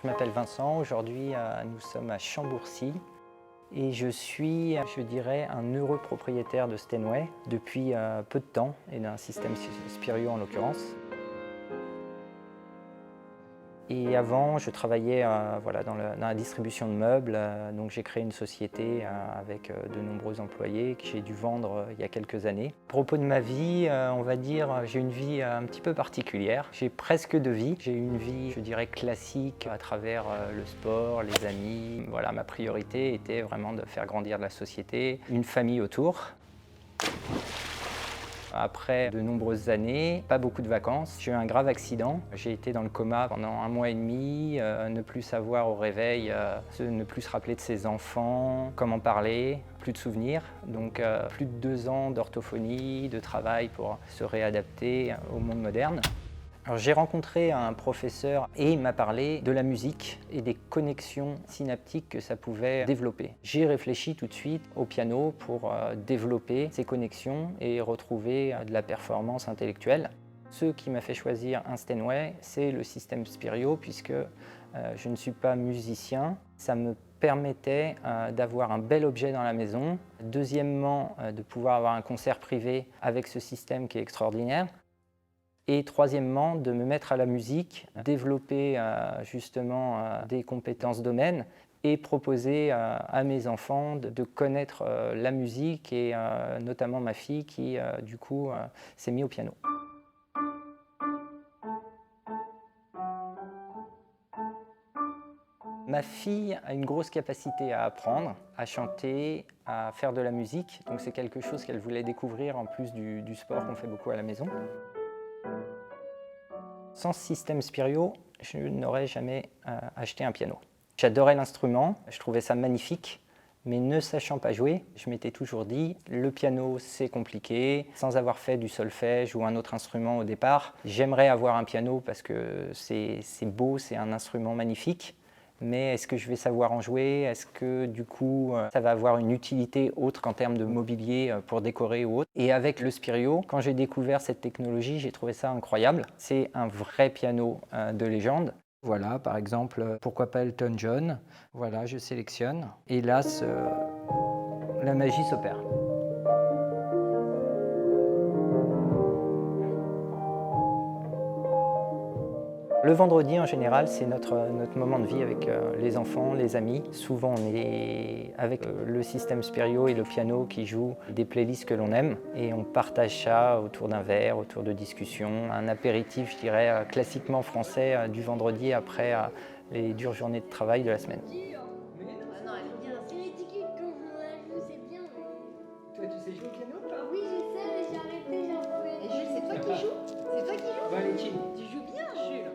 Je m'appelle Vincent, aujourd'hui nous sommes à Chambourcy et je suis, je dirais, un heureux propriétaire de Steinway depuis peu de temps et d'un système Spirio en l'occurrence. Et avant, je travaillais voilà, dans la distribution de meubles, donc j'ai créé une société avec de nombreux employés que j'ai dû vendre il y a quelques années. À propos de ma vie, on va dire, j'ai une vie un petit peu particulière. J'ai presque deux vies. J'ai une vie, je dirais, classique à travers le sport, les amis. Voilà, ma priorité était vraiment de faire grandir la société, une famille autour. Après de nombreuses années, pas beaucoup de vacances, j'ai eu un grave accident. J'ai été dans le coma pendant 1 mois et demi, ne plus savoir au réveil, ne plus se rappeler de ses enfants, comment parler, plus de souvenirs. Donc plus de 2 ans d'orthophonie, de travail pour se réadapter au monde moderne. Alors, j'ai rencontré un professeur et il m'a parlé de la musique et des connexions synaptiques que ça pouvait développer. J'ai réfléchi tout de suite au piano pour développer ces connexions et retrouver de la performance intellectuelle. Ce qui m'a fait choisir un Steinway, c'est le système Spirio puisque je ne suis pas musicien. Ça me permettait d'avoir un bel objet dans la maison. Deuxièmement, de pouvoir avoir un concert privé avec ce système qui est extraordinaire. Et troisièmement, de me mettre à la musique, développer justement des compétences domaine et proposer à mes enfants de connaître la musique et notamment ma fille qui du coup s'est mise au piano. Ma fille a une grosse capacité à apprendre, à chanter, à faire de la musique. Donc c'est quelque chose qu'elle voulait découvrir en plus du sport qu'on fait beaucoup à la maison. Sans ce système Spirio, je n'aurais jamais acheté un piano. J'adorais l'instrument, je trouvais ça magnifique, mais ne sachant pas jouer, je m'étais toujours dit le piano c'est compliqué, sans avoir fait du solfège ou un autre instrument au départ. J'aimerais avoir un piano parce que c'est beau, c'est un instrument magnifique. Mais est-ce que je vais savoir en jouer? Est-ce que du coup ça va avoir une utilité autre qu'en termes de mobilier pour décorer ou autre? Et avec le Spirio, quand j'ai découvert cette technologie, j'ai trouvé ça incroyable. C'est un vrai piano de légende. Voilà, par exemple, pourquoi pas Elton John? Voilà, je sélectionne. Et là, la magie s'opère. Le vendredi, en général, c'est notre moment de vie avec les enfants, les amis. Souvent, on est avec le système Spirio et le piano qui jouent des playlists que l'on aime. Et on partage ça autour d'un verre, autour de discussions. Un apéritif, je dirais, classiquement français du vendredi après les dures journées de travail de la semaine. Mais non, Ah non, elle est bien. c'est ridicule quand on joue, c'est bien. Toi, tu sais jouer au piano? Oui, je sais, mais j'ai arrêté, j'ai un peu. Et Jules, c'est toi qui joues? C'est toi qui joues? Bah, Tu joues bien, Jules.